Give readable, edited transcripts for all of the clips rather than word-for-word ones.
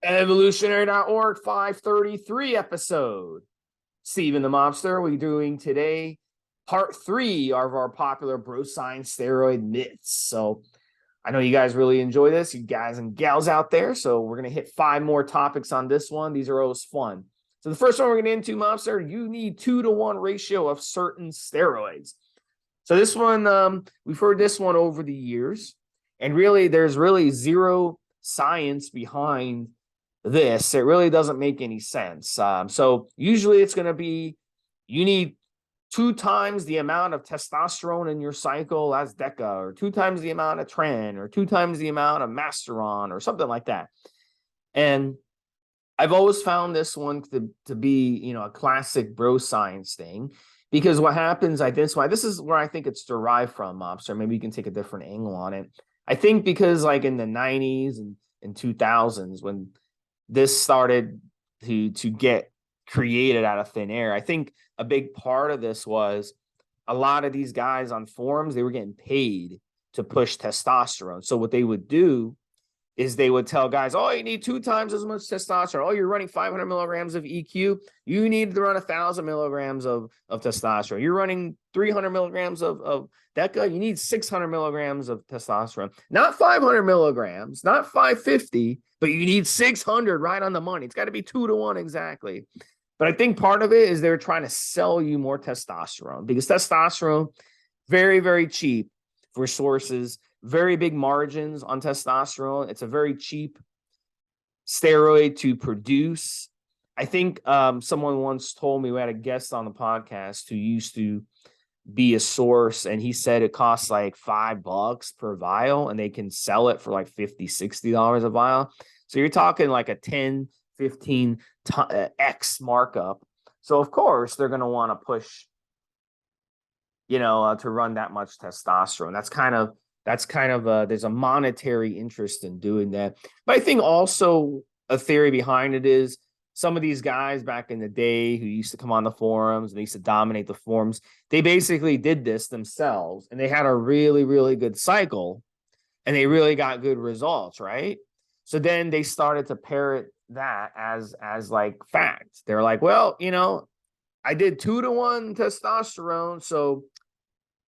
Evolutionary.org 533 episode. Steve and Da Mobster, we're doing today part 3 of our popular bro science steroid myths. So I know you guys really enjoy this, you guys and gals out there. So we're going to hit 5 more topics on this one. These are always fun. So the first one we're going to get into, Mobster, you need 2-to-1 ratio of certain steroids. So this one, we've heard this one over the years, and really there's really zero science behind this. It really doesn't make any sense. So usually it's going to be you need 2 times the amount of testosterone in your cycle as DECA, or 2 times the amount of tren, or 2 times the amount of masteron, or something like that. And I've always found this one to be, a classic bro science thing, because what happens, this is where I think it's derived from, Mobster. Maybe you can take a different angle on it. I think because like in the 90s and 2000s, when this started to get created out of thin air, I think a big part of this was a lot of these guys on forums, they were getting paid to push testosterone. So what they would do is they would tell guys, oh, you need 2 times as much testosterone. Oh, you're running 500 milligrams of EQ. You need to run 1,000 milligrams of testosterone. You're running 300 milligrams of DECA. You need 600 milligrams of testosterone. Not 500 milligrams, not 550, but you need 600 right on the money. It's got to be 2-to-1 exactly. But I think part of it is they're trying to sell you more testosterone, because testosterone, very, very cheap for sources. Very big margins on testosterone. It's a very cheap steroid to produce. I think someone once told me, we had a guest on the podcast who used to be a source, and he said it costs like $5 per vial, and they can sell it for like $50-$60 a vial. So you're talking like a 10-15x markup. So of course they're going to want to push, to run that much testosterone. That's kind of there's a monetary interest in doing that. But I think also a theory behind it is some of these guys back in the day who used to come on the forums and they used to dominate the forums, they basically did this themselves, and they had a really, really good cycle, and they really got good results, right? So then they started to parrot that as like fact. They're like, well, I did 2-to-1 testosterone, so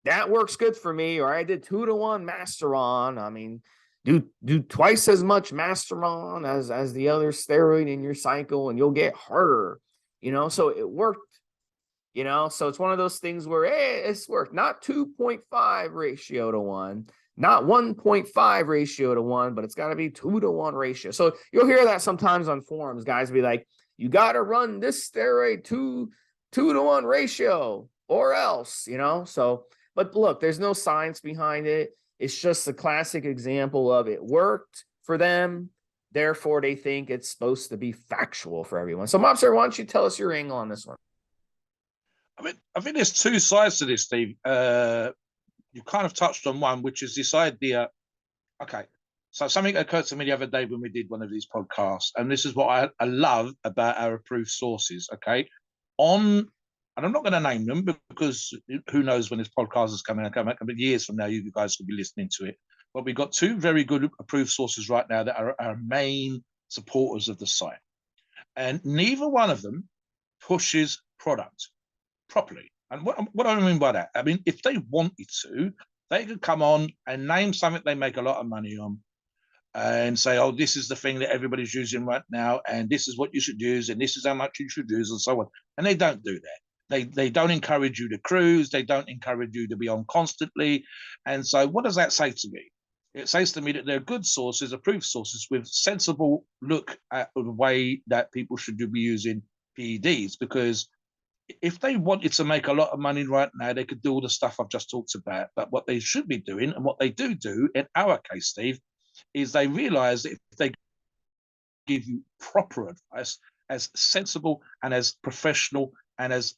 that works good for me. Or I did 2-to-1 masteron. I mean, do twice as much masteron as the other steroid in your cycle, and you'll get harder, so it worked, so it's one of those things where, hey, it's worked. Not 2.5 ratio to 1, not 1.5 ratio to 1, but it's got to be 2-to-1 ratio. So you'll hear that sometimes on forums, guys be like, you got to run this steroid 2-to-1 ratio or else, so. But look, there's no science behind it. It's just a classic example of it worked for them. Therefore, they think it's supposed to be factual for everyone. So, Mobster, why don't you tell us your angle on this one? I think there's 2 sides to this, Steve. You kind of touched on one, which is this idea. Okay, so something occurred to me the other day when we did one of these podcasts, and this is what I love about our approved sources. Okay, and I'm not going to name them because who knows when this podcast is coming out, but years from now, you guys could be listening to it. But we've got 2 very good approved sources right now that are our main supporters of the site. And neither one of them pushes product properly. And what do I mean by that? I mean, if they wanted to, they could come on and name something they make a lot of money on and say, oh, this is the thing that everybody's using right now, and this is what you should use, and this is how much you should use, and so on. And they don't do that. They don't encourage you to cruise. They don't encourage you to be on constantly. And so what does that say to me? It says to me that they're good sources, approved sources, with sensible look at the way that people should be using PEDs. Because if they wanted to make a lot of money right now, they could do all the stuff I've just talked about. But what they should be doing, and what they do in our case, Steve, is they realize that if they give you proper advice, as sensible and as professional and as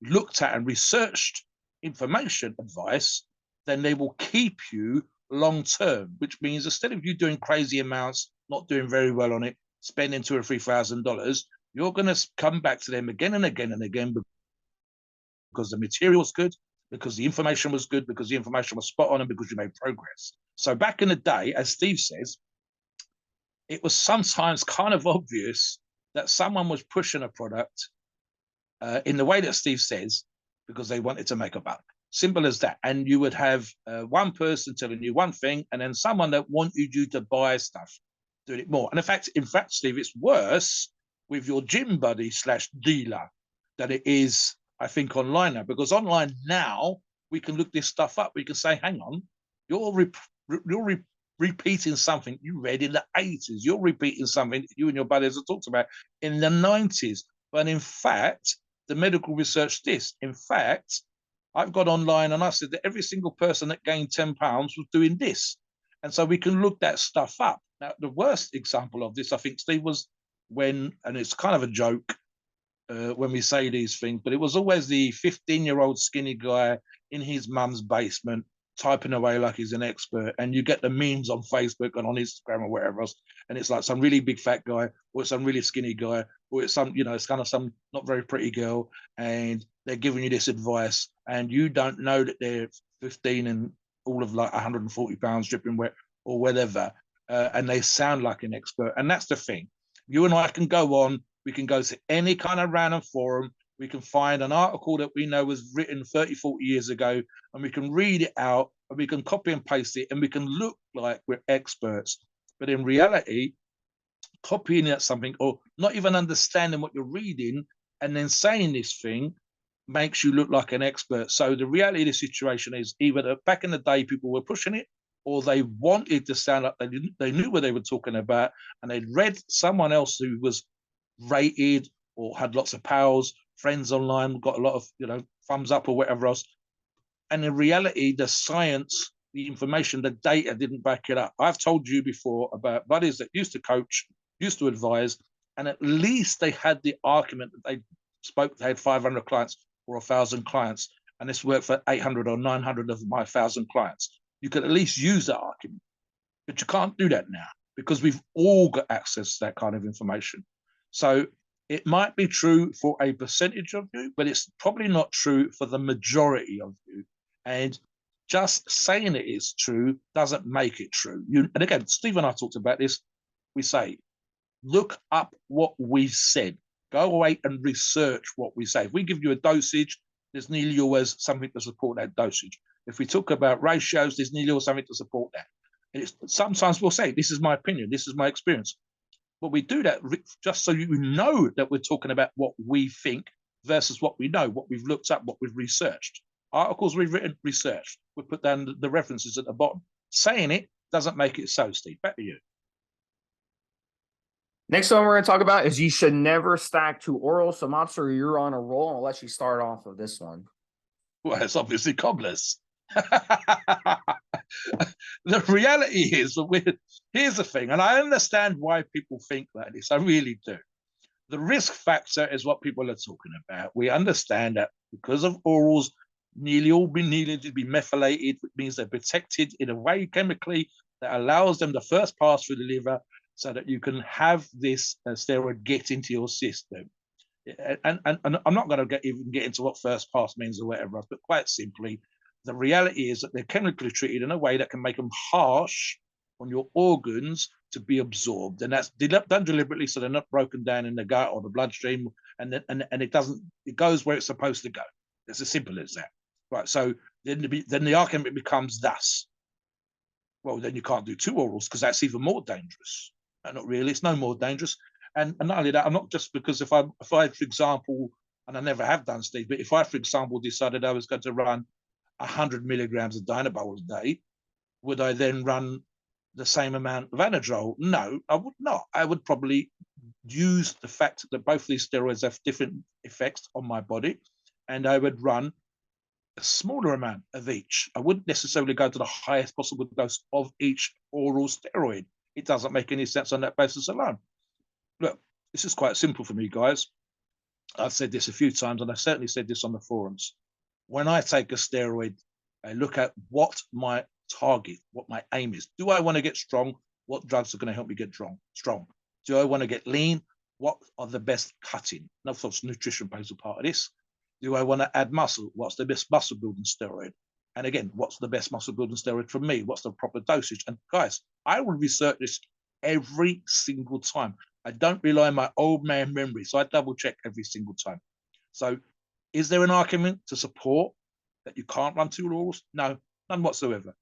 looked at and researched information advice, then they will keep you long term, which means instead of you doing crazy amounts, not doing very well on it, spending $2,000 or $3,000, you're going to come back to them again and again and again because the material's good, because the information was good, because the information was spot on, and because you made progress. So back in the day, as Steve says, it was sometimes kind of obvious that someone was pushing a product in the way that Steve says, because they wanted to make a buck. Simple as that. And you would have one person telling you one thing, and then someone that wanted you to buy stuff, doing it more. And in fact, Steve, it's worse with your gym buddy / dealer than it is, I think, online now. Because online now, we can look this stuff up. We can say, hang on, you're repeating something you read in the 80s. You're repeating something you and your buddies have talked about in the 90s. But in fact, the medical research this. In fact, I've got online and I said that every single person that gained 10 pounds was doing this. And so we can look that stuff up. Now, the worst example of this, I think, Steve, was when, and it's kind of a joke when we say these things, but it was always the 15-year-old skinny guy in his mum's basement typing away like he's an expert, and you get the memes on Facebook and on Instagram or wherever else, and it's like some really big fat guy, or it's some really skinny guy, or it's some, it's kind of some not very pretty girl, and they're giving you this advice, and you don't know that they're 15 and all of like 140 pounds dripping wet or whatever, and they sound like an expert. And that's the thing. You and I can go on, we can go to any kind of random forum, we can find an article that we know was written 30, 40 years ago, and we can read it out, and we can copy and paste it, and we can look like we're experts. But in reality, copying out something or not even understanding what you're reading and then saying this thing makes you look like an expert. So the reality of the situation is either that back in the day, people were pushing it, or they wanted to sound like they knew what they were talking about, and they'd read someone else who was rated or had lots of pals, friends online, got a lot of thumbs up or whatever else. And in reality, the science, the information, the data didn't back it up. I've told you before about buddies that used to coach, used to advise, and at least they had the argument that they had 500 clients or 1,000 clients, and this worked for 800 or 900 of my 1,000 clients. You could at least use that argument, but you can't do that now because we've all got access to that kind of information. So it might be true for a percentage of you, but it's probably not true for the majority of you. And just saying it is true doesn't make it true. And again, Steve and I talked about this. We say, look up what we've said. Go away and research what we say. If we give you a dosage, there's nearly always something to support that dosage. If we talk about ratios, there's nearly always something to support that. And sometimes we'll say, this is my opinion, this is my experience. But we do that just so you know that we're talking about what we think versus what we know, what we've looked up, what we've researched. Articles we've written, researched. We put down the references at the bottom. Saying it doesn't make it so, Steve. Back to you. Next one we're going to talk about is you should never stack two orals. So, Mobster, you're on a roll. I'll let you start off with this one. Well, it's obviously cobblers. The reality is that here's the thing, and I understand why people think like this. I really do. The risk factor is what people are talking about. We understand that because of orals, nearly all needed to be methylated, which means they're protected in a way chemically that allows them to first pass through the liver so that you can have this steroid get into your system. And I'm not going to even get into what first pass means or whatever, but quite simply, the reality is that they're chemically treated in a way that can make them harsh on your organs to be absorbed, and that's done deliberately so they're not broken down in the gut or the bloodstream, and it goes where it's supposed to go. It's as simple as that, right? So then the argument becomes thus: well, then you can't do two orals because that's even more dangerous. No, not really. It's no more dangerous. And not only that, I'm not just because if I, for example, and I never have done, Steve, but if I, for example, decided I was going to run 100 milligrams of Dynabol a day, would I then run the same amount of Anadrol? No, I would not. I would probably use the fact that both these steroids have different effects on my body, and I would run a smaller amount of each. I wouldn't necessarily go to the highest possible dose of each oral steroid. It doesn't make any sense on that basis alone. Look, this is quite simple for me, guys. I've said this a few times, and I certainly said this on the forums. When I take a steroid, I look at what my target, what my aim is. Do I want to get strong? What drugs are going to help me get strong? Do I want to get lean? What are the best cutting? And of course, nutrition plays a part of this. Do I want to add muscle? What's the best muscle building steroid? And again, what's the best muscle building steroid for me? What's the proper dosage? And guys, I will research this every single time. I don't rely on my old man memory, so I double check every single time. So is there an argument to support that you can't run 2 orals? No, none whatsoever.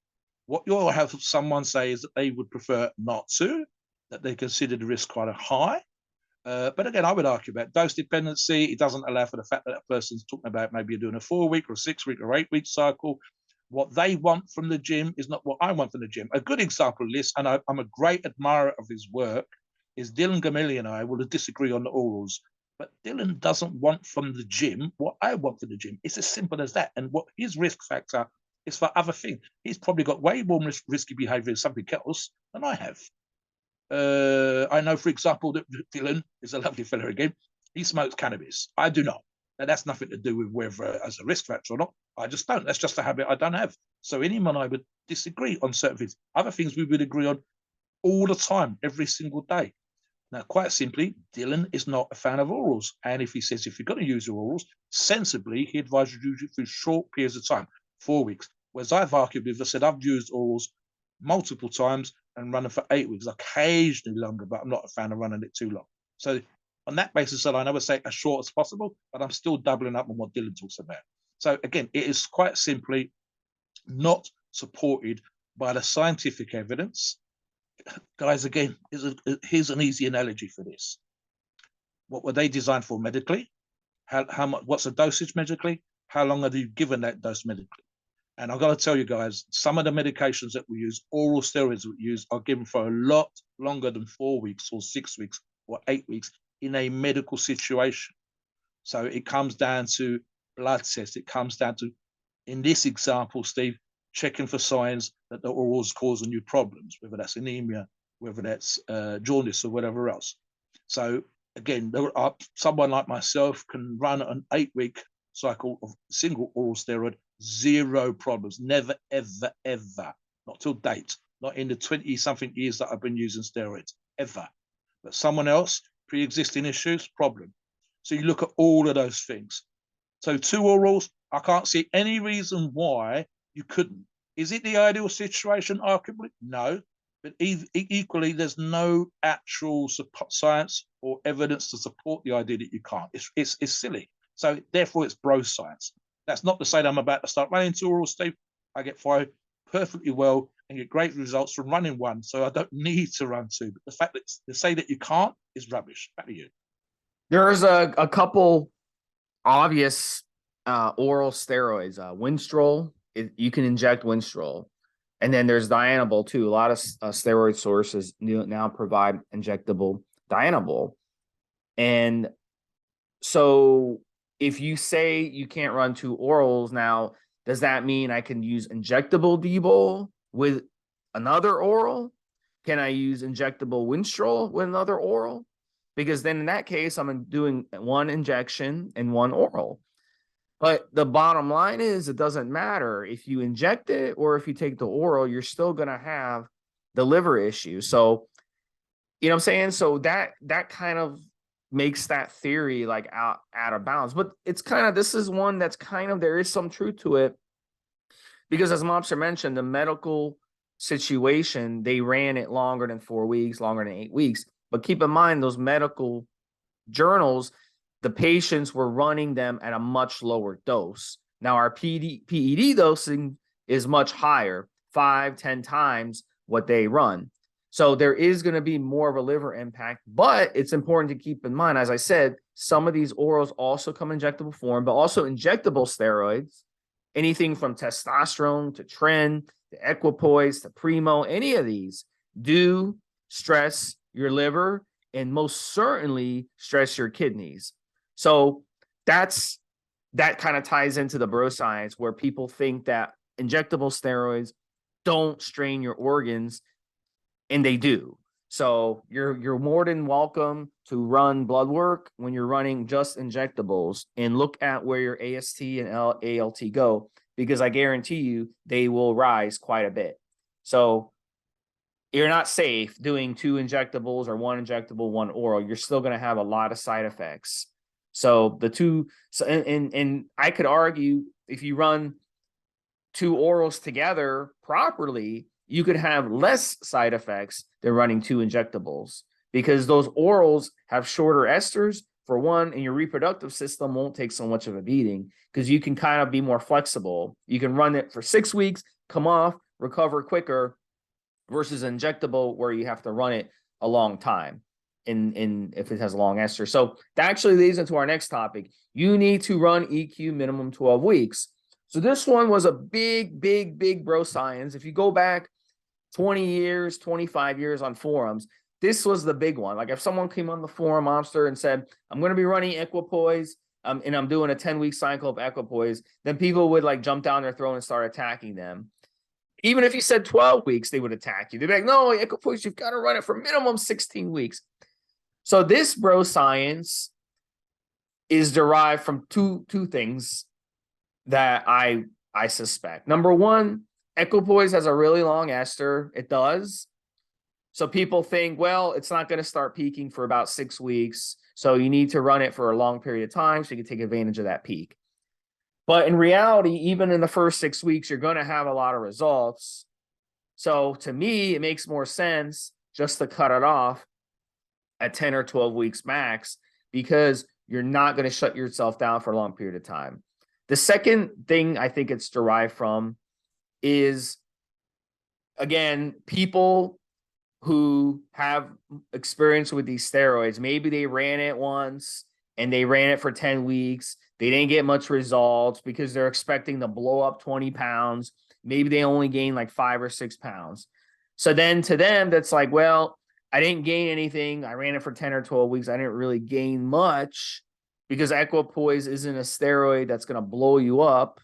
What you'll have someone say is that they would prefer not to, that they consider the risk quite high. But again, I would argue about dose dependency. It doesn't allow for the fact that that person's talking about maybe you're doing a 4-week or a 6-week or 8-week cycle. What they want from the gym is not what I want from the gym. A good example of this, and I'm a great admirer of his work, is Dylan Gamilli and I will disagree on the orals. But Dylan doesn't want from the gym what I want from the gym. It's as simple as that. And what his risk factor is for other things. He's probably got way more risky behavior in something else than I have. I know, for example, that Dylan is a lovely fella again. He smokes cannabis. I do not. Now, that's nothing to do with whether as a risk factor or not. I just don't. That's just a habit I don't have. So anyone I would disagree on certain things. Other things we would agree on all the time, every single day. Now, quite simply, Dylan is not a fan of orals. And if he says if you're going to use your orals, sensibly, he advises you to use it for short periods of time, 4 weeks. Whereas I've argued with, I said I've used orals multiple times and run them for 8 weeks, occasionally longer, but I'm not a fan of running it too long. So on that basis, I never say as short as possible, but I'm still doubling up on what Dylan talks about. So again, it is quite simply not supported by the scientific evidence. Guys, again, here's an easy analogy for this. What were they designed for medically? How much? What's the dosage medically? How long are you given that dose medically? And I've got to tell you guys, some of the medications that we use, oral steroids we use, are given for a lot longer than 4 weeks or 6 weeks or 8 weeks in a medical situation. So it comes down to blood tests. It comes down to, in this example, Steve, checking for signs that the orals causing you problems, whether that's anemia, whether that's jaundice or whatever else. So again, someone like myself can run an 8-week cycle of single oral steroid, 0 problems, never, ever, ever, not till date, not in the 20-something years that I've been using steroids, ever. But someone else, pre-existing issues, problem. So you look at all of those things. So 2 orals, I can't see any reason why you couldn't. Is it the ideal situation? Arguably, no. But equally, there's no actual science or evidence to support the idea that you can't. It's silly. So therefore, it's bro science. That's not to say that I'm about to start running 2 orals, Steve. I get 5 perfectly well and get great results from running 1. So I don't need to run 2. But the fact that to say that you can't is rubbish. Back to you. There's a couple obvious oral steroids. Winstrol, you can inject Winstrol. And then there's Dianabol too. A lot of steroid sources now provide injectable Dianabol. And so if you say you can't run 2 orals now, does that mean I can use injectable D-Bol with another oral? Can I use injectable Winstrol with another oral? Because then in that case, I'm doing 1 injection and 1 oral. But the bottom line is it doesn't matter if you inject it or if you take the oral, you're still going to have the liver issue. So, you know what I'm saying? So that kind of makes that theory like out of bounds. But it's kind of, this is one that's kind of, there is some truth to it. Because as Mobster mentioned, the medical situation, they ran it longer than 4 weeks, longer than 8 weeks. But keep in mind, those medical journals, the patients were running them at a much lower dose. Now, our PED dosing is much higher, 5-10 times what they run. So there is going to be more of a liver impact, but it's important to keep in mind, as I said, some of these orals also come in injectable form, but also injectable steroids, anything from testosterone to tren to equipoise to primo, any of these do stress your liver and most certainly stress your kidneys. So that kind of ties into the bro science where people think that injectable steroids don't strain your organs, and they do. So you're more than welcome to run blood work when you're running just injectables and look at where your AST and ALT go, because I guarantee you they will rise quite a bit. So you're not safe doing 2 injectables or 1 injectable, 1 oral. You're still going to have a lot of side effects. So the 2, so and I could argue if you run 2 orals together properly, you could have less side effects than running 2 injectables, because those orals have shorter esters for one, and your reproductive system won't take so much of a beating because you can kind of be more flexible. You can run it for 6 weeks, come off, recover quicker, versus injectable where you have to run it a long time in if it has a long ester. So that actually leads into our next topic. You need to run EQ minimum 12 weeks. So this one was a big bro science. If you go back 20 years, 25 years on forums, this was the big one. Like if someone came on the forum Mobster and said, I'm going to be running equipoise, and I'm doing a 10-week cycle of equipoise, then people would like jump down their throat and start attacking them. Even if you said 12 weeks, they would attack you. They'd be like, no, equipoise, you've got to run it for minimum 16 weeks. So this bro science is derived from two things that I suspect. Number one, equipoise has a really long ester. It does. So people think, well, it's not going to start peaking for about 6 weeks. So you need to run it for a long period of time so you can take advantage of that peak. But in reality, even in the first 6 weeks, you're going to have a lot of results. So to me, it makes more sense just to cut it off at 10 or 12 weeks max, because you're not going to shut yourself down for a long period of time. The second thing I think it's derived from is, again, people who have experience with these steroids. Maybe they ran it once and they ran it for 10 weeks. They didn't get much results because they're expecting to blow up 20 pounds. Maybe they only gain like 5 or 6 pounds. So then to them, that's like, well, I didn't gain anything. I ran it for 10 or 12 weeks. I didn't really gain much because equipoise isn't a steroid that's going to blow you up.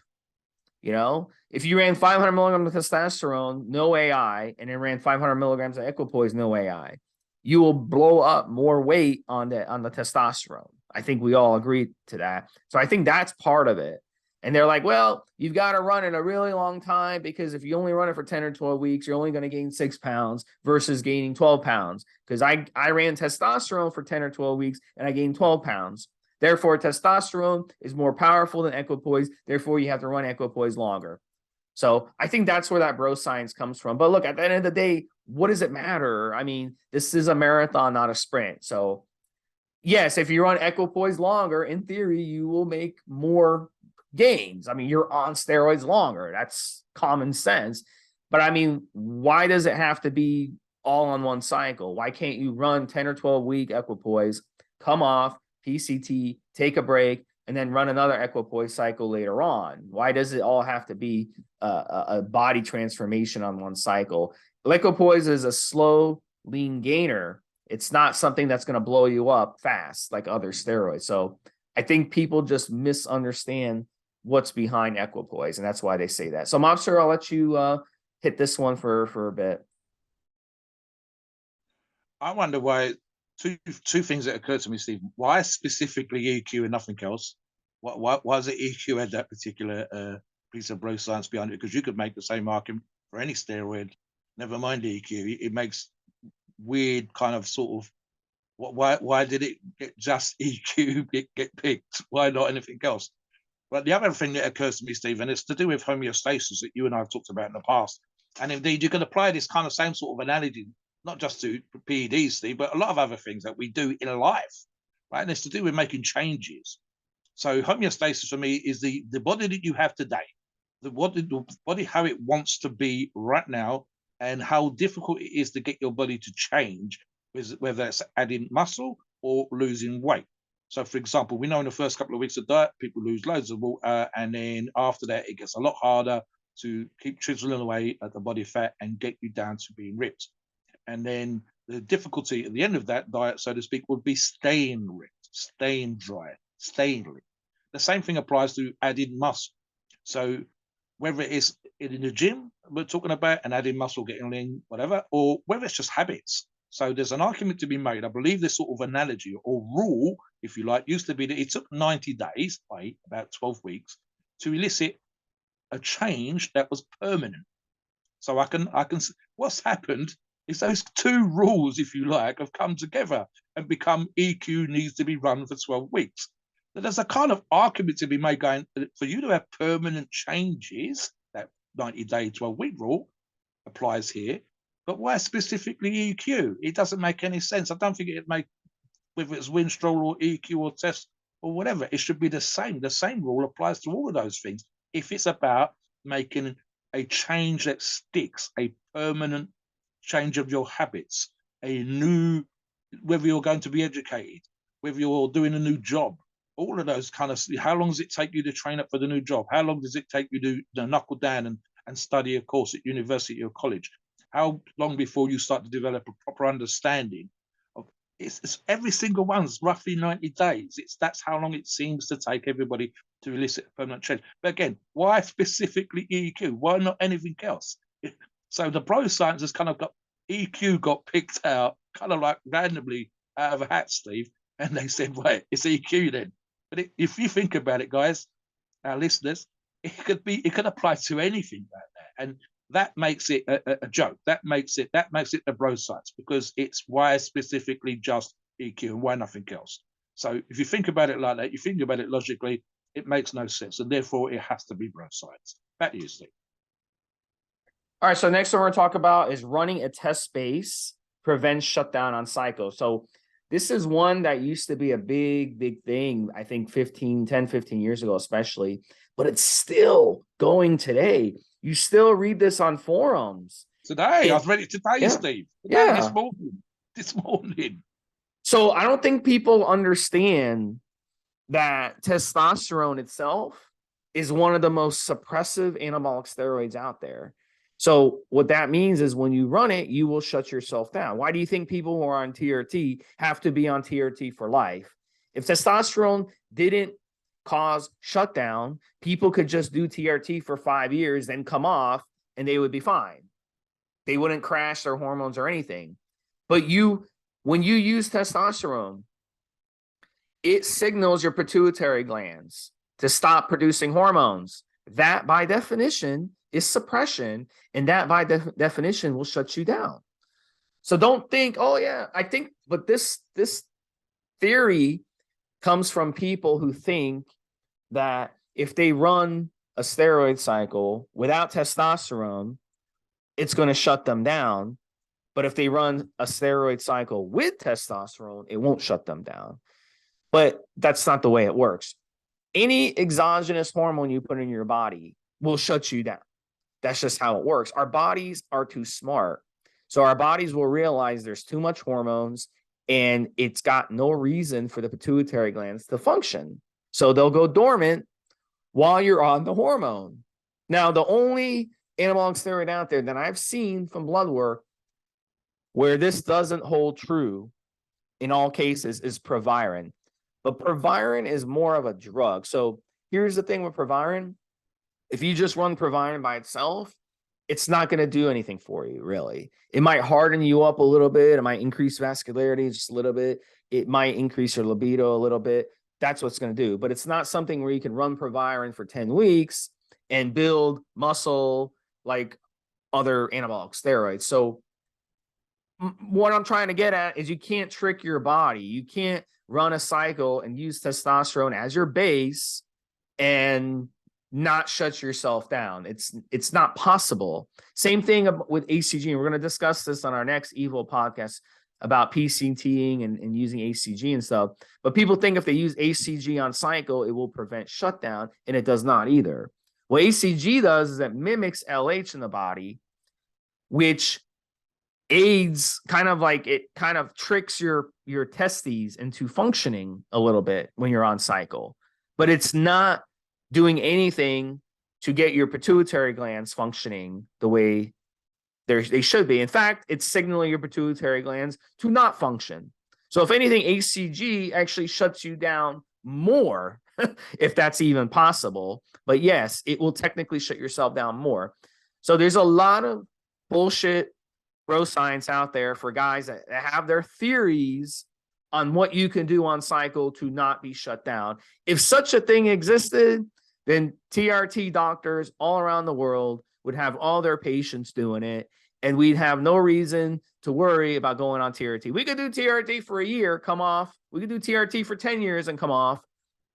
You know, if you ran 500 milligrams of testosterone, no AI, and then ran 500 milligrams of equipoise, no AI, you will blow up more weight on the testosterone. I think we all agree to that. So I think that's part of it. And they're like, well, you've got to run it a really long time, because if you only run it for 10 or 12 weeks, you're only going to gain 6 pounds versus gaining 12 pounds. Because I ran testosterone for 10 or 12 weeks and I gained 12 pounds. Therefore, testosterone is more powerful than equipoise. Therefore, you have to run equipoise longer. So I think that's where that bro science comes from. But look, at the end of the day, what does it matter? I mean, this is a marathon, not a sprint. So yes, if you run equipoise longer, in theory, you will make more gains. I mean, you're on steroids longer. That's common sense. But I mean, why does it have to be all on one cycle? Why can't you run 10 or 12 week equipoise, come off, PCT, take a break, and then run another equipoise cycle later on? Why does it all have to be a body transformation on one cycle? Equipoise is a slow, lean gainer. It's not something that's going to blow you up fast like other steroids. So I think people just misunderstand what's behind equipoise, and that's why they say that. So Mobster, I'll let you hit this one for a bit. I wonder why. Two things that occurred to me, Steve. Why specifically EQ and nothing else? Why is it EQ had that particular piece of bro science behind it? Because you could make the same argument for any steroid, never mind EQ. It makes weird kind of sort of, why did it get just EQ get picked? Why not anything else? But the other thing that occurs to me, Steve, and it's to do with homeostasis that you and I have talked about in the past. And indeed, you can apply this kind of same sort of analogy, not just to PEDs, Steve, but a lot of other things that we do in life, right? And it's to do with making changes. So homeostasis for me is the body that you have today, the body, how it wants to be right now, and how difficult it is to get your body to change, whether it's adding muscle or losing weight. So, for example, we know in the first couple of weeks of diet, people lose loads of water, and then after that, it gets a lot harder to keep chiseling away at the body fat and get you down to being ripped. And then the difficulty at the end of that diet, so to speak, would be staying ripped, staying dry, staying lean. The same thing applies to adding muscle. So whether it is in the gym, we're talking about, and adding muscle, getting lean, whatever, or whether it's just habits. So there's an argument to be made. I believe this sort of analogy or rule, if you like, used to be that it took 90 days, i.e. about 12 weeks, to elicit a change that was permanent. So I can, what's happened is those two rules, if you like, have come together and become EQ needs to be run for 12 weeks. So there's a kind of argument to be made going, for you to have permanent changes, that 90-day, 12-week rule, applies here. But why specifically EQ? It doesn't make any sense. I don't think it'd make, whether it's Winstrol or EQ or test or whatever, it should be the same. The same rule applies to all of those things. If it's about making a change that sticks, a permanent change of your habits, a new, whether you're going to be educated, whether you're doing a new job, all of those kind of, how long does it take you to train up for the new job? How long does it take you to knuckle down and study a course at university or college? How long before you start to develop a proper understanding of it's every single one's roughly 90 days. That's how long it seems to take everybody to elicit a permanent change. But again, why specifically EQ? Why not anything else? So the bro science has kind of got EQ got picked out kind of like randomly out of a hat, Steve, and they said, wait, it's EQ then. But if you think about it, guys, our listeners, it could apply to anything like that. And that makes it a joke. That makes it the bro science, because it's why specifically just EQ and why nothing else. So if you think about it like that, you think about it logically, it makes no sense, and therefore it has to be bro science. Back to you, Steve. All right, so next one we're going to talk about is running a test space prevents shutdown on cycle. So this is one that used to be a big thing, I think 10, 15 years ago especially, but it's still going today. You still read this on forums. Today, I was ready today, yeah, Steve. Today, yeah. This morning. So I don't think people understand that testosterone itself is one of the most suppressive anabolic steroids out there. So what that means is when you run it, you will shut yourself down. Why do you think people who are on TRT have to be on TRT for life? If testosterone didn't cause shutdown, people could just do TRT for 5 years, then come off, and they would be fine. They wouldn't crash their hormones or anything. But when you use testosterone, it signals your pituitary glands to stop producing hormones. That, by definition, is suppression, and that, by definition, will shut you down. So don't think, oh, yeah, I think, but this theory comes from people who think that if they run a steroid cycle without testosterone, it's going to shut them down. But if they run a steroid cycle with testosterone, it won't shut them down. But that's not the way it works. Any exogenous hormone you put in your body will shut you down. That's just how it works. Our bodies are too smart. So our bodies will realize there's too much hormones and it's got no reason for the pituitary glands to function. So they'll go dormant while you're on the hormone. Now, the only anabolic steroid out there that I've seen from blood work where this doesn't hold true in all cases is Proviron. But Proviron is more of a drug. So here's the thing with Proviron. If you just run Proviron by itself, it's not going to do anything for you, really. It might harden you up a little bit. It might increase vascularity just a little bit. It might increase your libido a little bit. That's what it's going to do. But it's not something where you can run Proviron for 10 weeks and build muscle like other anabolic steroids. So what I'm trying to get at is you can't trick your body. You can't run a cycle and use testosterone as your base and not shut yourself down. It's not possible. Same thing with ACG. And we're going to discuss this on our next Evo podcast about PCTing and using ACG and stuff. But people think if they use ACG on cycle, it will prevent shutdown, and it does not either. What ACG does is it mimics LH in the body, which aids kind of tricks your testes into functioning a little bit when you're on cycle, but it's not doing anything to get your pituitary glands functioning the way they should be. In fact, it's signaling your pituitary glands to not function. So if anything, ACG actually shuts you down more, if that's even possible. But yes, it will technically shut yourself down more. So there's a lot of bullshit bro science out there for guys that have their theories on what you can do on cycle to not be shut down. If such a thing existed, then TRT doctors all around the world would have all their patients doing it, and we'd have no reason to worry about going on TRT. We could do TRT for a year, come off. We could do TRT for 10 years and come off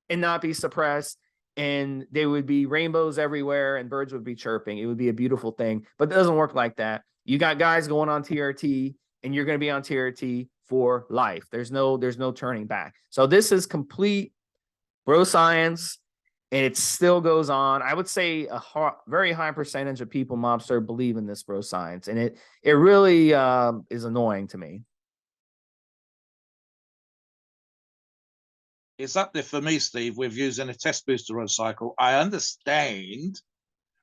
and not be suppressed. and there would be rainbows everywhere and birds would be chirping. It would be a beautiful thing, but it doesn't work like that. You got guys going on TRT, and you're going to be on TRT for life. There's no turning back. So this is complete bro science, and it still goes on. I would say very high percentage of people, Mobster, believe in this bro science, and it really is annoying to me. It's up there for me, Steve, with using a test booster on cycle. I understand,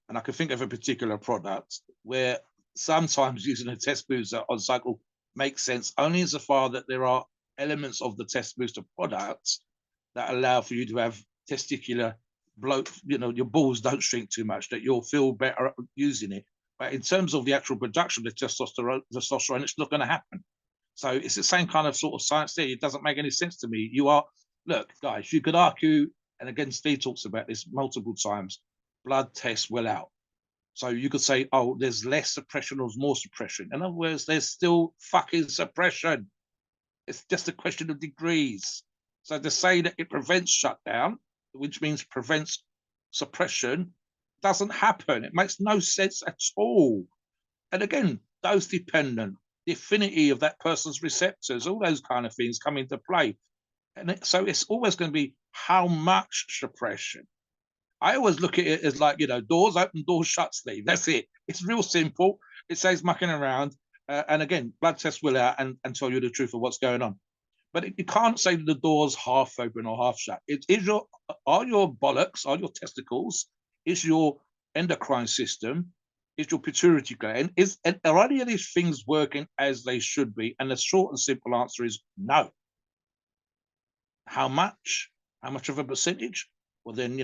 and I can think of a particular product where sometimes using a test booster on cycle makes sense only insofar that there are elements of the test booster products that allow for you to have testicular bloat, your balls don't shrink too much, that you'll feel better using it. But in terms of the actual production of testosterone, it's not going to happen. So it's the same kind of sort of science there. It doesn't make any sense to me. Look, guys, you could argue, and again, Steve talks about this multiple times, blood tests will out. So you could say, oh, there's less suppression or more suppression. In other words, there's still fucking suppression. It's just a question of degrees. So to say that it prevents shutdown, which means prevents suppression, doesn't happen. It makes no sense at all. And again, dose dependent, the affinity of that person's receptors, all those kind of things come into play. And so it's always going to be how much suppression. I always look at it as like, doors open, doors shut, Steve. That's it. It's real simple. It saves mucking around. And again, blood tests will out and tell you the truth of what's going on. But you can't say the door's half open or half shut. Are your bollocks, are your testicles, is your endocrine system, is your pituitary gland, are any of these things working as they should be? And the short and simple answer is no. How much? How much of a percentage? Well, then,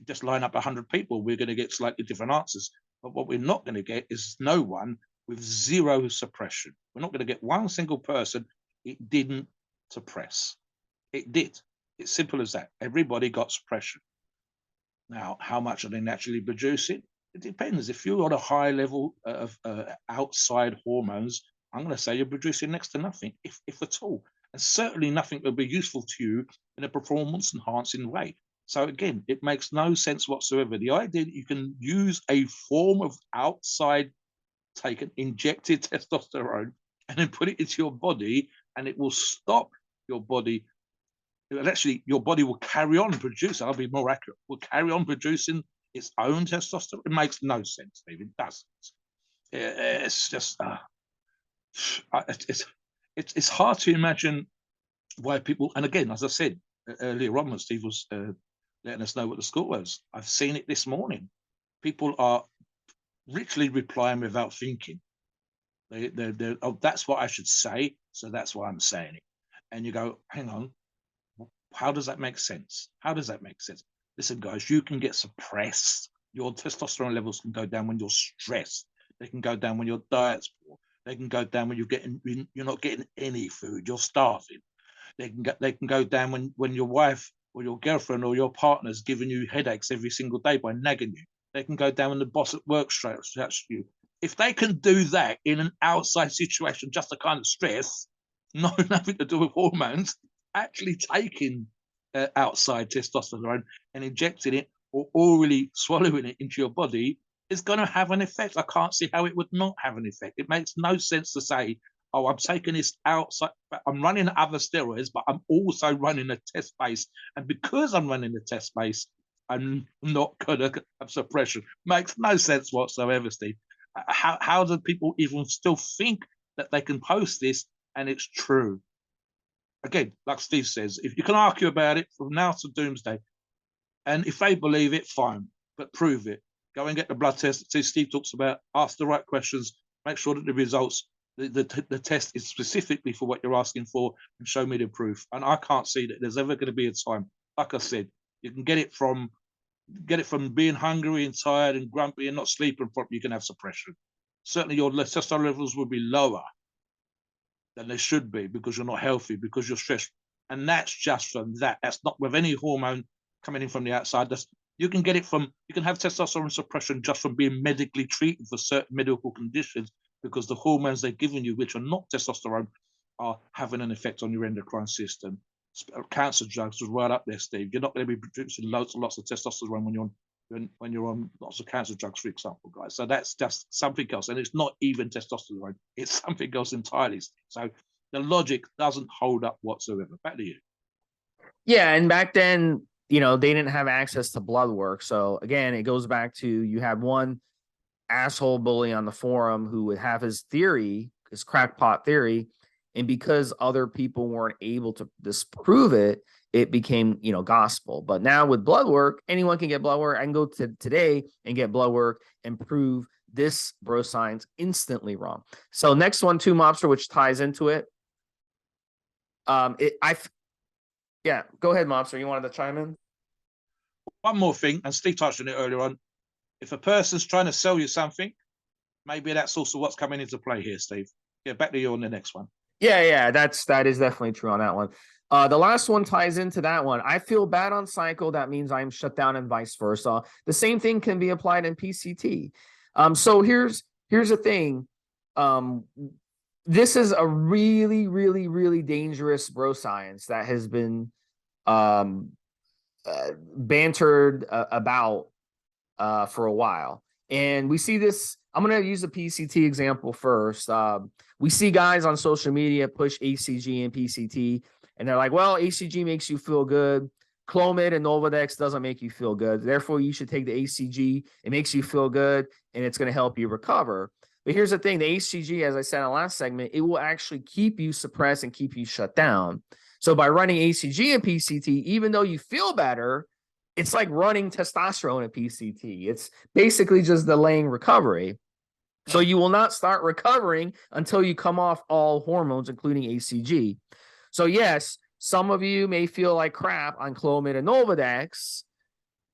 just line up 100 people, we're going to get slightly different answers. But what we're not going to get is no one with zero suppression. We're not going to get one single person it didn't suppress. It did. It's simple as that. Everybody got suppression. Now, how much are they naturally producing? It depends. If you're on a high level of outside hormones, I'm going to say you're producing next to nothing, if at all. And certainly nothing will be useful to you in a performance enhancing way. So again, it makes no sense whatsoever. The idea that you can use a form of outside taken injected testosterone and then put it into your body and it will stop your body. Actually, your body will carry on producing, I'll be more accurate, will carry on producing its own testosterone. It makes no sense, David. It doesn't. It's just, it's hard to imagine why people, and again, as I said earlier on when Steve was letting us know what the score was, I've seen it this morning. People are literally replying without thinking. They're oh, that's what I should say, so that's why I'm saying it. And you go, hang on, how does that make sense? How does that make sense? Listen, guys, you can get suppressed. Your testosterone levels can go down when you're stressed. They can go down when your diet's poor. They can go down when you're not getting any food. You're starving. They can go down when your wife or your girlfriend or your partner's giving you headaches every single day by nagging you. They can go down when the boss at work shouts at you. If they can do that in an outside situation, just a kind of stress, nothing to do with hormones, actually taking outside testosterone and injecting it or orally swallowing it into your body is going to have an effect. I can't see how it would not have an effect. It makes no sense to say, oh, I'm taking this outside, I'm running other steroids, but I'm also running a test base. And because I'm running a test base, I'm not going to have suppression. Makes no sense whatsoever, Steve. How do people even still think that they can post this and it's true? Again, like Steve says, if you can argue about it from now to doomsday, and if they believe it, fine, but prove it. Go and get the blood test. See, Steve talks about, ask the right questions, make sure that the results, the test is specifically for what you're asking for, and show me the proof. And I can't see that there's ever going to be a time, like I said, you can get it from being hungry and tired and grumpy and not sleeping properly. You can have suppression. Certainly your testosterone levels will be lower than they should be because you're not healthy, because you're stressed. And that's just from that. That's not with any hormone coming in from the outside. You can have testosterone suppression just from being medically treated for certain medical conditions because the hormones they're giving you, which are not testosterone, are having an effect on your endocrine system. cancer drugs was right up there, Steve. You're not going to be producing lots and lots of testosterone when you're on lots of cancer drugs, for example, guys. So that's just something else, and it's not even testosterone; it's something else entirely. So the logic doesn't hold up whatsoever. Back to you. Yeah, and back then, they didn't have access to blood work. So again, it goes back to you had one asshole bully on the forum who would have his theory, his crackpot theory, and because other people weren't able to disprove it, it became, gospel. But now with blood work, anyone can get blood work. I can go to today and get blood work and prove this bro science instantly wrong. So next one too, Mobster, which ties into it. Yeah, go ahead, Mobster. You wanted to chime in? One more thing, and Steve touched on it earlier on. If a person's trying to sell you something, maybe that's also what's coming into play here, Steve. Yeah, back to you on the next one. Yeah, that is definitely true on that one. The last one ties into that one. I feel bad on cycle. That means I'm shut down and vice versa. The same thing can be applied in PCT. So here's the thing. This is a really, really, really dangerous bro science that has been bantered about for a while. And we see this. I'm going to use the PCT example first. We see guys on social media push ACG and PCT, and they're like, well, ACG makes you feel good. Clomid and Nolvadex doesn't make you feel good. Therefore, you should take the ACG. It makes you feel good, and it's going to help you recover. But here's the thing. The ACG, as I said in the last segment, it will actually keep you suppressed and keep you shut down. So by running ACG and PCT, even though you feel better, it's like running testosterone and PCT. It's basically just delaying recovery. So you will not start recovering until you come off all hormones, including ACG. So yes, some of you may feel like crap on Clomid and Nolvadex,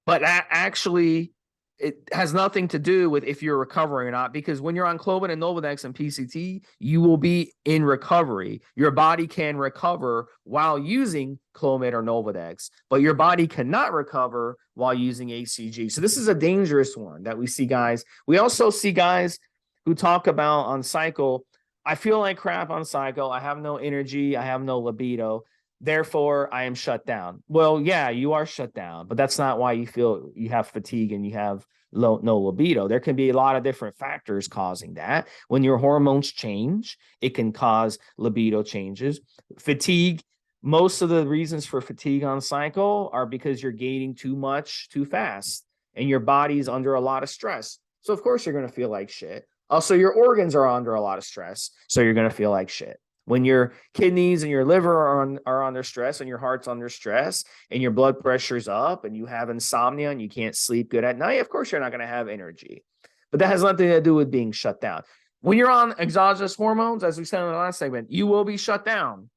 but that actually, it has nothing to do with if you're recovering or not, because when you're on Clomid and Nolvadex and PCT, you will be in recovery. Your body can recover while using Clomid or Nolvadex, but your body cannot recover while using ACG. So this is a dangerous one that we see guys. We also see guys who talk about on cycle, I feel like crap on cycle. I have no energy. I have no libido. Therefore, I am shut down. Well, yeah, you are shut down, but that's not why you feel you have fatigue and you have no libido. There can be a lot of different factors causing that. When your hormones change, it can cause libido changes. Fatigue, most of the reasons for fatigue on cycle are because you're gaining too much too fast and your body's under a lot of stress. So, of course, you're going to feel like shit. Also, your organs are under a lot of stress, so you're going to feel like shit. When your kidneys and your liver are under stress and your heart's under stress and your blood pressure's up and you have insomnia and you can't sleep good at night, of course, you're not going to have energy. But that has nothing to do with being shut down. When you're on exogenous hormones, as we said in the last segment, you will be shut down.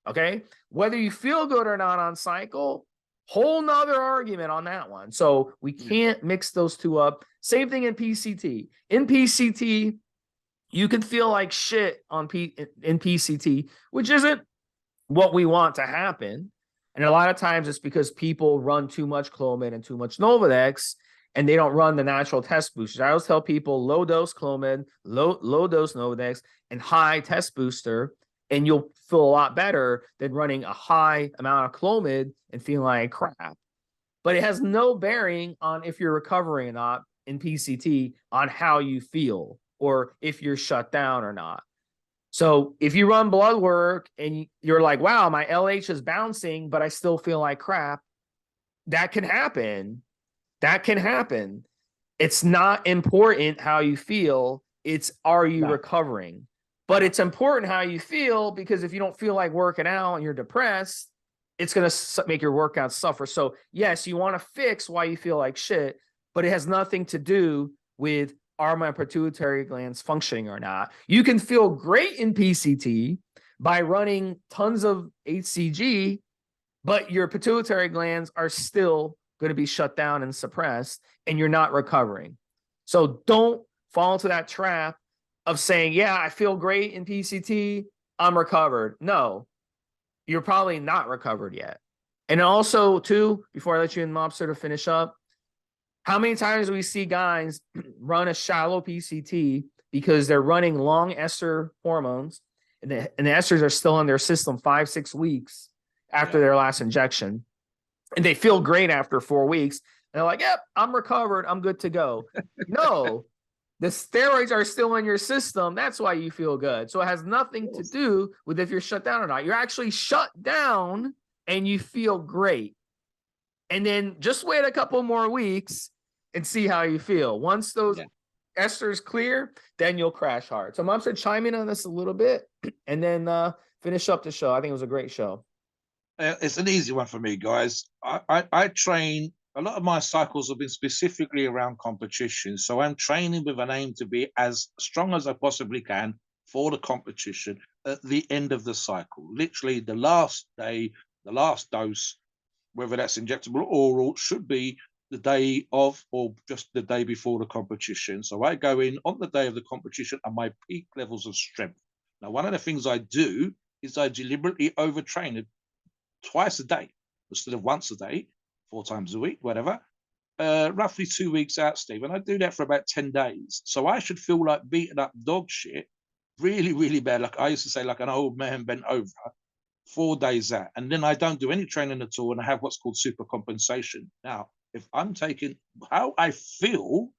Okay? Whether you feel good or not on cycle, whole nother argument on that one. So we can't mix those two up. Same thing in PCT. In PCT, you can feel like shit in PCT, which isn't what we want to happen. And a lot of times it's because people run too much Clomid and too much Nolvadex, and they don't run the natural test boosters. I always tell people low dose Clomid, low dose Nolvadex, and high test booster, and you'll feel a lot better than running a high amount of Clomid and feeling like crap. But it has no bearing on if you're recovering or not in PCT on how you feel or if you're shut down or not. So if you run blood work and you're like, wow, my LH is bouncing, but I still feel like crap, that can happen. That can happen. It's not important how you feel. It's, are you recovering? But it's important how you feel, because if you don't feel like working out and you're depressed, it's going to make your workouts suffer. So yes, you want to fix why you feel like shit, but it has nothing to do with are my pituitary glands functioning or not. You can feel great in PCT by running tons of HCG, but your pituitary glands are still going to be shut down and suppressed, and you're not recovering. So don't fall into that trap of saying, yeah, I feel great in PCT, I'm recovered. No, you're probably not recovered yet. And also, too, before I let you in, Mobster, to finish up, how many times do we see guys run a shallow PCT because they're running long ester hormones and the esters are still in their system 5-6 weeks after their last injection, and they feel great after 4 weeks. And they're like, yep, I'm recovered. I'm good to go. No, the steroids are still in your system. That's why you feel good. So it has nothing to do with if you're shut down or not. You're actually shut down and you feel great. And then just wait a couple more weeks and see how you feel. Once those esters clear, then you'll crash hard. So Mobster, chime in on this a little bit and then finish up the show. I think it was a great show. It's an easy one for me, guys. I train, a lot of my cycles have been specifically around competition. So I'm training with an aim to be as strong as I possibly can for the competition at the end of the cycle. Literally the last day, the last dose, whether that's injectable or oral, should be the day of or just the day before the competition. So I go in on the day of the competition at my peak levels of strength. Now, one of the things I do is I deliberately overtrain it twice a day instead of once a day, 4 times a week, whatever, roughly 2 weeks out, Steve. And I do that for about 10 days. So I should feel like beaten up dog shit, really, really bad. Like I used to say, like an old man bent over, 4 days out. And then I don't do any training at all. And I have what's called super compensation. Now, if I'm taking how I feel,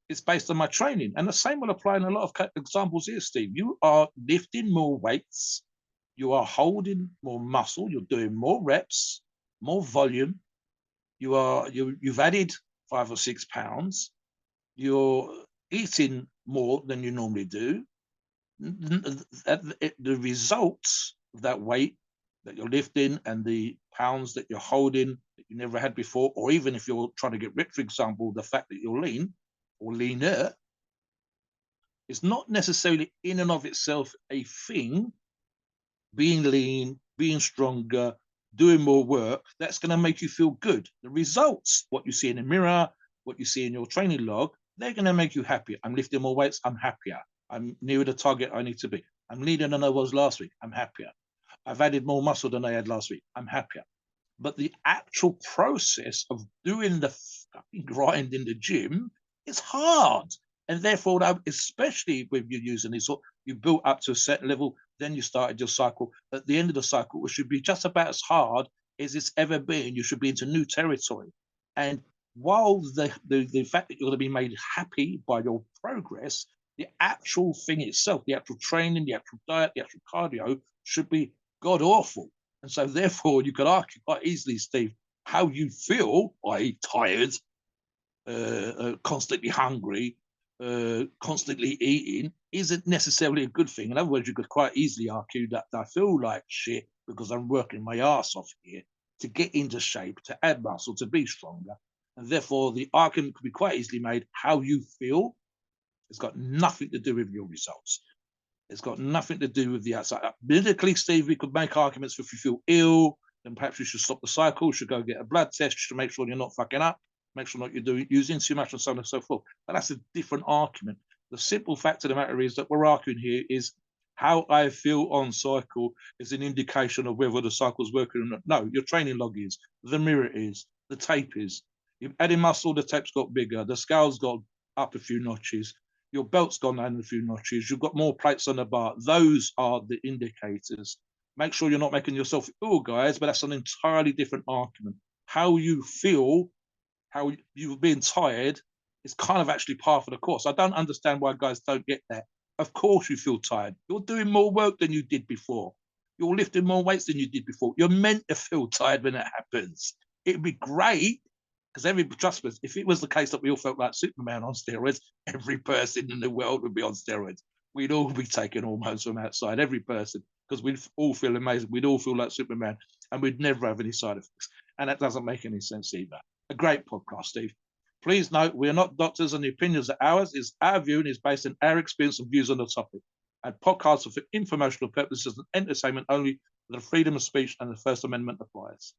it's based on my training. And the same will apply in a lot of examples here, Steve. You are lifting more weights. You are holding more muscle. You're doing more reps, more volume. You've added 5 or 6 pounds. You're eating more than you normally do. The results of that weight that you're lifting and the pounds that you're holding that you never had before, or even if you're trying to get rich, for example, the fact that you're lean or leaner, is not necessarily in and of itself a thing. Being lean, being stronger, doing more work, that's going to make you feel good. The results, what you see in the mirror, what you see in your training log, they're going to make you happier. I'm lifting more weights, I'm happier. I'm nearer the target I need to be. I'm leaner than I was last week, I'm happier. I've added more muscle than I had last week, I'm happier. But the actual process of doing the fucking grind in the gym is hard. And therefore, especially when you're using this, you built up to a certain level, then you started your cycle. At the end of the cycle, it should be just about as hard as it's ever been. You should be into new territory. And while the fact that you're going to be made happy by your progress, the actual thing itself, the actual training, the actual diet, the actual cardio should be god awful. And so therefore, you could argue quite easily, Steve, how you feel, i.e. tired, constantly hungry, constantly eating, isn't necessarily a good thing. In other words, you could quite easily argue that I feel like shit because I'm working my ass off here to get into shape, to add muscle, to be stronger. And therefore, the argument could be quite easily made, how you feel has got nothing to do with your results. It's got nothing to do with the outside. Medically, Steve, we could make arguments for if you feel ill, then perhaps you should stop the cycle, you should go get a blood test to make sure you're not fucking up, make sure not you're using too much and so on and so forth. But that's a different argument. The simple fact of the matter is that we're arguing here is how I feel on cycle is an indication of whether the cycle's working or not. No, your training log is, the mirror is, the tape is. You've added muscle, the tape's got bigger, the scale's got up a few notches, your belt's gone down a few notches, you've got more plates on the bar. Those are the indicators. Make sure you're not making yourself ill, guys, but that's an entirely different argument. How you feel, how you've been tired, is kind of actually part of the course. I don't understand why guys don't get that. Of course you feel tired. You're doing more work than you did before. You're lifting more weights than you did before. You're meant to feel tired when it happens. It'd be great, because trust me, if it was the case that we all felt like Superman on steroids, every person in the world would be on steroids. We'd all be taking hormones from outside, every person, because we'd all feel amazing. We'd all feel like Superman, and we'd never have any side effects. And that doesn't make any sense either. A great podcast, Steve. Please note, we are not doctors and the opinions are ours. It's our view and is based on our experience and views on the topic. And podcasts are for informational purposes and entertainment only. The freedom of speech and the First Amendment applies.